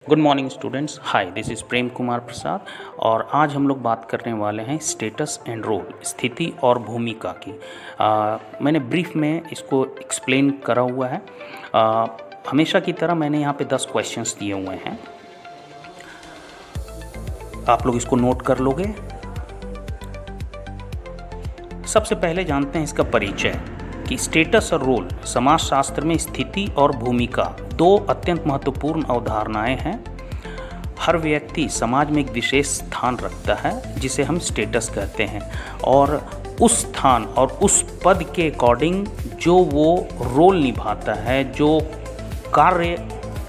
Good morning students. Hi, this is Prem Kumar Prasad और आज हम लोग बात करने वाले हैं स्टेटस एंड रोल, स्थिति और भूमिका की। मैंने ब्रीफ में इसको एक्सप्लेन करा हुआ है। हमेशा की तरह मैंने यहाँ पे 10 क्वेश्चंस दिए हुए हैं, आप लोग इसको नोट कर लोगे। सबसे पहले जानते हैं इसका परिचय कि स्टेटस और रोल समाजशास्त्र में स्थिति और भूमिका दो अत्यंत महत्वपूर्ण अवधारणाएं हैं। हर व्यक्ति समाज में एक विशेष स्थान रखता है जिसे हम स्टेटस कहते हैं, और उस स्थान और उस पद के अकॉर्डिंग जो वो रोल निभाता है, जो कार्य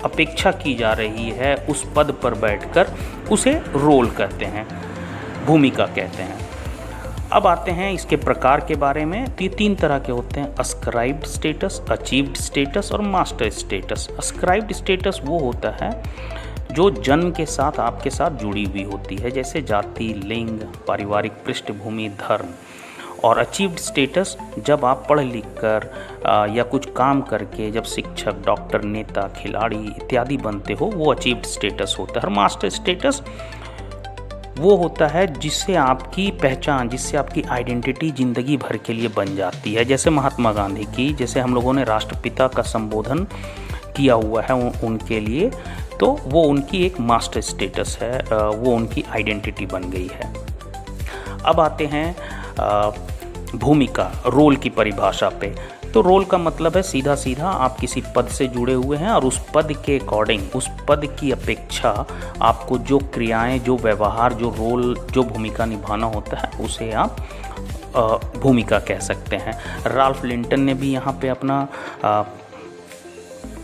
अपेक्षा की जा रही है उस पद पर बैठकर, उसे रोल कहते हैं, भूमिका कहते हैं। अब आते हैं इसके प्रकार के बारे में। तो ये 3 तरह के होते हैं: अस्क्राइब्ड स्टेटस, अचीव्ड स्टेटस और मास्टर स्टेटस। अस्क्राइब्ड स्टेटस वो होता है जो जन्म के साथ आपके साथ जुड़ी हुई होती है, जैसे जाति, लिंग, पारिवारिक पृष्ठभूमि, धर्म। और अचीव्ड स्टेटस जब आप पढ़ लिख कर या कुछ काम करके जब शिक्षक, डॉक्टर, नेता, खिलाड़ी इत्यादि बनते हो, वो अचीव्ड स्टेटस होता है। और मास्टर स्टेटस वो होता है जिससे आपकी पहचान, जिससे आपकी आइडेंटिटी ज़िंदगी भर के लिए बन जाती है। जैसे महात्मा गांधी की, जैसे हम लोगों ने राष्ट्रपिता का संबोधन किया हुआ है उनके लिए, तो वो उनकी एक मास्टर स्टेटस है, वो उनकी आइडेंटिटी बन गई है। अब आते हैं भूमिका, रोल की परिभाषा पे। तो रोल का मतलब है सीधा सीधा आप किसी पद से जुड़े हुए हैं और उस पद के अकॉर्डिंग, उस पद की अपेक्षा आपको जो क्रियाएं, जो व्यवहार, जो रोल, जो भूमिका निभाना होता है, उसे आप भूमिका कह सकते हैं। राल्फ लिंटन ने भी यहाँ पे अपना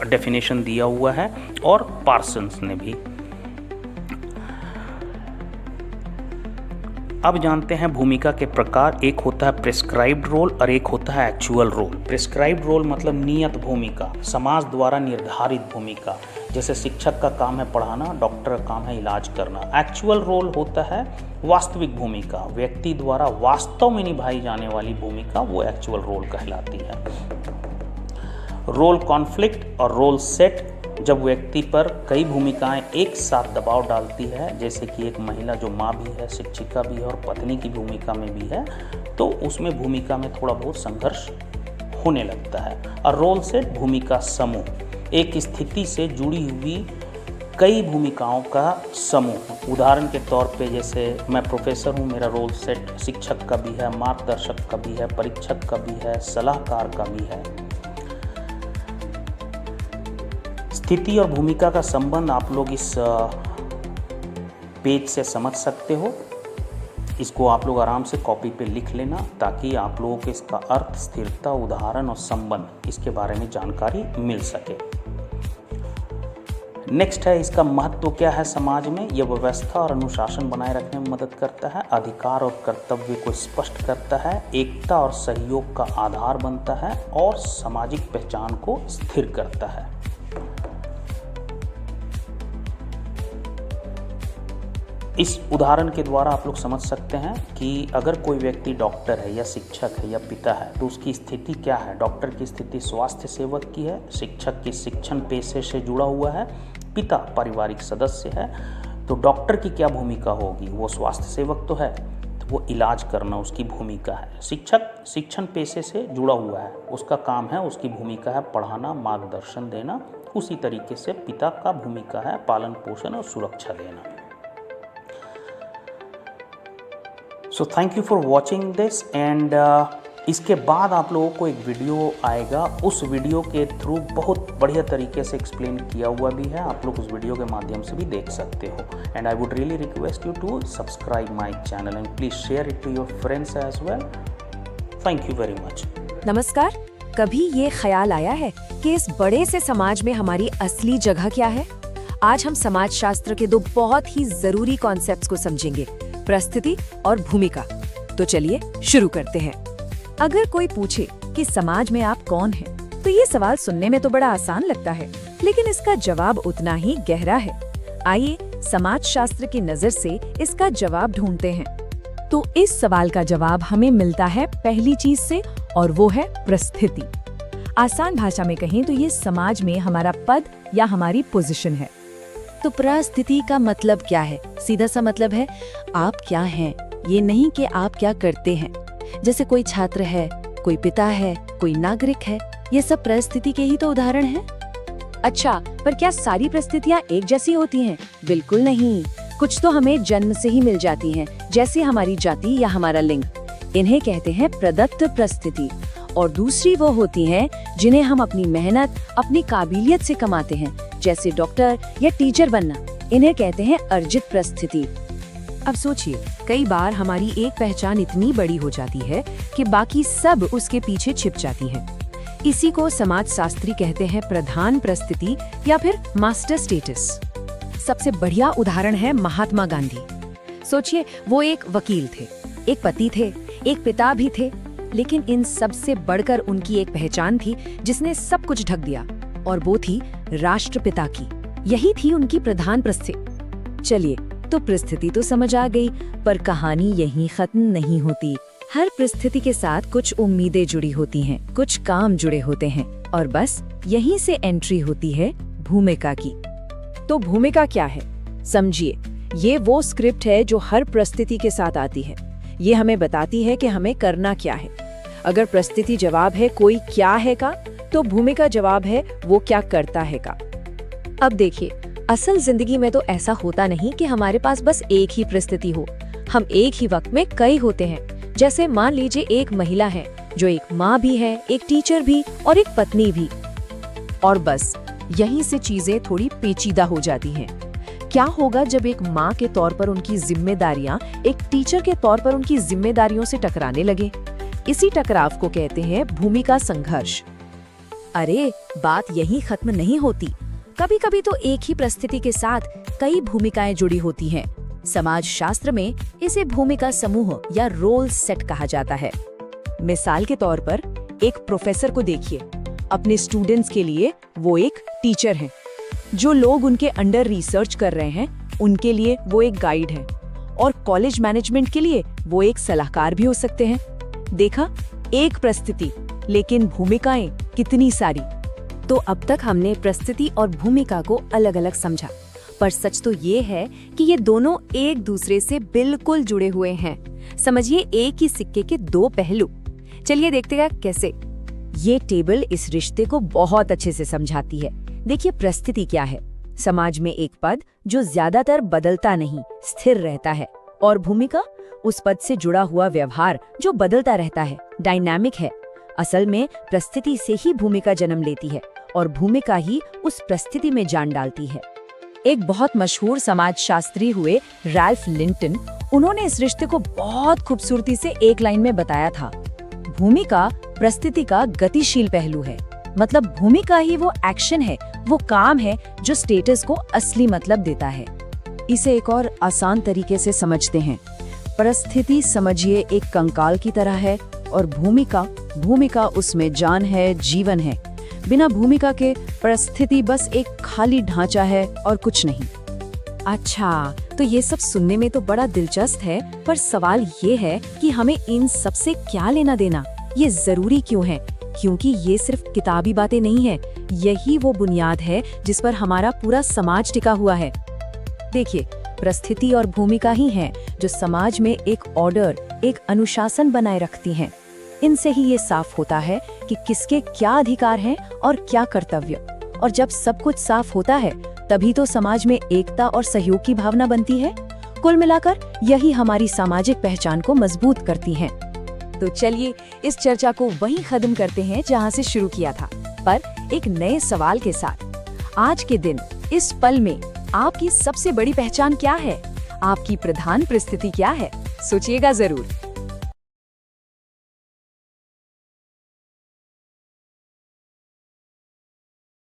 डेफिनेशन दिया हुआ है और पार्सन्स ने भी। अब जानते हैं भूमिका के प्रकार। एक होता है प्रिस्क्राइब्ड रोल और एक होता है एक्चुअल रोल। प्रिस्क्राइब्ड रोल मतलब नियत भूमिका, समाज द्वारा निर्धारित भूमिका। जैसे शिक्षक का काम है पढ़ाना, डॉक्टर का काम है इलाज करना। एक्चुअल रोल होता है वास्तविक भूमिका, व्यक्ति द्वारा वास्तव में निभाई जाने वाली भूमिका, वो एक्चुअल रोल कहलाती है। रोल कॉन्फ्लिक्ट और रोल सेट, जब व्यक्ति पर कई भूमिकाएं एक साथ दबाव डालती है, जैसे कि एक महिला जो माँ भी है, शिक्षिका भी है और पत्नी की भूमिका में भी है, तो उसमें भूमिका में थोड़ा बहुत संघर्ष होने लगता है। और रोल सेट भूमिका समूह, एक स्थिति से जुड़ी हुई कई भूमिकाओं का समूह। उदाहरण के तौर पे जैसे मैं प्रोफेसर हूँ, मेरा रोल सेट शिक्षक का भी है, मार्गदर्शक का भी है, परीक्षक का भी है, सलाहकार का भी है। स्थिति और भूमिका का संबंध आप लोग इस पेज से समझ सकते हो। इसको आप लोग आराम से कॉपी पे लिख लेना ताकि आप लोगों को इसका अर्थ, स्थिरता, उदाहरण और संबंध, इसके बारे में जानकारी मिल सके। नेक्स्ट है इसका महत्व क्या है समाज में। यह व्यवस्था और अनुशासन बनाए रखने में मदद करता है, अधिकार और कर्तव्य को स्पष्ट करता है, एकता और सहयोग का आधार बनता है और सामाजिक पहचान को स्थिर करता है। इस उदाहरण के द्वारा आप लोग समझ सकते हैं कि अगर कोई व्यक्ति डॉक्टर है या शिक्षक है या पिता है, तो उसकी स्थिति क्या है। डॉक्टर की स्थिति स्वास्थ्य सेवक की है, शिक्षक की शिक्षण पेशे से जुड़ा हुआ है, पिता पारिवारिक सदस्य है। तो डॉक्टर की क्या भूमिका होगी, वो स्वास्थ्य सेवक तो है, तो वो इलाज करना उसकी भूमिका है। शिक्षक शिक्षण पेशे से जुड़ा हुआ है, उसका काम है, उसकी भूमिका है पढ़ाना, मार्गदर्शन देना। उसी तरीके से पिता का भूमिका है पालन पोषण और सुरक्षा देना। So thank you for watching this and इसके बाद आप लोगों को एक वीडियो आएगा, उस वीडियो के थ्रू बहुत बढ़िया तरीके से एक्सप्लेन किया हुआ भी है, आप लोग उस वीडियो के माध्यम से भी देख सकते हो। And I would really request you to subscribe my channel and please share it to your friends as well. Thank you very much. नमस्कार। कभी ये ख्याल आया है कि इस बड़े से समाज में हमारी असली जगह क्या है? आज हम समाज शास्त्र के 2 बहुत ही जरूरी कॉन्सेप्ट्स को समझेंगे, परिस्थिति और भूमिका। तो चलिए शुरू करते हैं। अगर कोई पूछे कि समाज में आप कौन हैं, तो ये सवाल सुनने में तो बड़ा आसान लगता है, लेकिन इसका जवाब उतना ही गहरा है। आइए समाज शास्त्र की नजर से इसका जवाब ढूंढते हैं। तो इस सवाल का जवाब हमें मिलता है पहली चीज से, और वो है परिस्थिति। आसान भाषा में कहें तो ये समाज में हमारा पद या हमारी पोजीशन है। तो परिस्थिति का मतलब क्या है? सीधा सा मतलब है आप क्या हैं, ये नहीं कि आप क्या करते हैं। जैसे कोई छात्र है, कोई पिता है, कोई नागरिक है, ये सब परिस्थिति के ही तो उदाहरण हैं। अच्छा, पर क्या सारी परिस्थितियाँ एक जैसी होती हैं? बिल्कुल नहीं। कुछ तो हमें जन्म से ही मिल जाती हैं, जैसे हमारी जाति या हमारा लिंग। इन्हें कहते हैं प्रदत्त परिस्थिति। और दूसरी वो होती हैं जिन्हें हम अपनी मेहनत, अपनी काबिलियत से कमाते हैं, जैसे डॉक्टर या टीचर बनना। इन्हें कहते हैं अर्जित परिस्थिति। अब सोचिए, कई बार हमारी एक पहचान इतनी बड़ी हो जाती है कि बाकी सब उसके पीछे छिप जाती है। इसी को समाजशास्त्री कहते हैं प्रधान परिस्थिति या फिर मास्टर स्टेटस। सबसे बढ़िया उदाहरण है महात्मा गांधी। सोचिए, वो एक वकील थे, एक पति थे, एक पिता भी थे, लेकिन इन सब से बढ़कर उनकी एक पहचान थी जिसने सब कुछ ढक दिया, और वो थी राष्ट्रपिता की। यही थी उनकी प्रधान परिस्थिति। चलिए, तो परिस्थिति तो समझ आ गई, पर कहानी यहीं खत्म नहीं होती। हर परिस्थिति के साथ कुछ उम्मीदें जुड़ी होती हैं, कुछ काम जुड़े होते हैं, और बस यहीं से एंट्री होती है भूमिका की। तो भूमिका क्या है? समझिए, ये वो स्क्रिप्ट है जो हर परिस्थिति के साथ आती है। ये हमें बताती है कि हमें करना क्या है। अगर परिस्थिति जवाब है कोई क्या है का, तो भूमिका जवाब है वो क्या करता है का। अब देखिए, असल जिंदगी में तो ऐसा होता नहीं कि हमारे पास बस एक ही परिस्थिति हो। हम एक ही वक्त में कई होते हैं। जैसे मान लीजिए एक महिला है जो एक माँ भी है, एक टीचर भी और एक पत्नी भी। और बस यहीं से चीजें थोड़ी पेचीदा हो जाती हैं। क्या होगा जब एक माँ के तौर पर उनकी जिम्मेदारियां एक टीचर के तौर पर उनकी जिम्मेदारियों से टकराने लगे? इसी टकराव को कहते हैं भूमिका संघर्ष। अरे, बात यहीं खत्म नहीं होती। कभी कभी तो एक ही परिस्थिति के साथ कई भूमिकाएं जुड़ी होती हैं। समाज शास्त्र में इसे भूमिका समूह या रोल सेट कहा जाता है। मिसाल के तौर पर एक प्रोफेसर को देखिए। अपने स्टूडेंट्स के लिए वो एक टीचर हैं। जो लोग उनके अंडर रिसर्च कर रहे हैं, उनके लिए वो एक गाइड है, और कॉलेज मैनेजमेंट के लिए वो एक सलाहकार भी हो सकते हैं। देखा, एक परिस्थिति, लेकिन भूमिकाएं कितनी सारी। तो अब तक हमने परिस्थिति और भूमिका को अलग अलग समझा, पर सच तो ये है कि ये दोनों एक दूसरे से बिल्कुल जुड़े हुए हैं। समझिए, एक ही सिक्के के दो पहलू। चलिए देखते हैं कैसे। ये टेबल इस रिश्ते को बहुत अच्छे से समझाती है। देखिए, परिस्थिति क्या है? समाज में एक पद जो ज्यादातर बदलता नहीं, स्थिर रहता है, और भूमिका उस पद से जुड़ा हुआ व्यवहार जो बदलता रहता है, डायनामिक है। असल में परिस्थिति से ही भूमिका जन्म लेती है, और भूमिका ही उस परिस्थिति में जान डालती है। एक बहुत मशहूर समाजशास्त्री हुए रैल्फ लिंटन, उन्होंने इस रिश्ते को बहुत खूबसूरती से एक लाइन में बताया था। भूमिका परिस्थिति का गतिशील पहलू है। मतलब भूमिका ही वो एक्शन है, वो काम है जो स्टेटस को असली मतलब देता है। इसे एक और आसान तरीके से समझते हैं। परिस्थिति समझिए एक कंकाल की तरह है, और भूमिका उसमें जान है, जीवन है। बिना भूमिका के परिस्थिति बस एक खाली ढांचा है और कुछ नहीं। अच्छा, तो ये सब सुनने में तो बड़ा दिलचस्प है, पर सवाल ये है कि हमें इन सब से क्या लेना देना? ये जरूरी क्यों है? क्योंकि ये सिर्फ किताबी बातें नहीं है, यही वो बुनियाद है जिस पर हमारा पूरा समाज टिका हुआ है। देखिए, परिस्थिति और भूमिका ही हैं जो समाज में एक ऑर्डर, एक अनुशासन बनाए रखती हैं। इनसे ही ये साफ होता है कि किसके क्या अधिकार हैं और क्या कर्तव्य। और जब सब कुछ साफ होता है, तभी तो समाज में एकता और सहयोग की भावना बनती है। कुल मिलाकर यही हमारी सामाजिक पहचान को मजबूत करती हैं। तो चलिए, इस चर्चा को वहीं खत्म करते हैं जहां से शुरू किया था, पर एक नए सवाल के साथ। आज के दिन, इस पल में आपकी सबसे बड़ी पहचान क्या है? आपकी प्रधान परिस्थिति क्या है? सोचिएगा जरूर।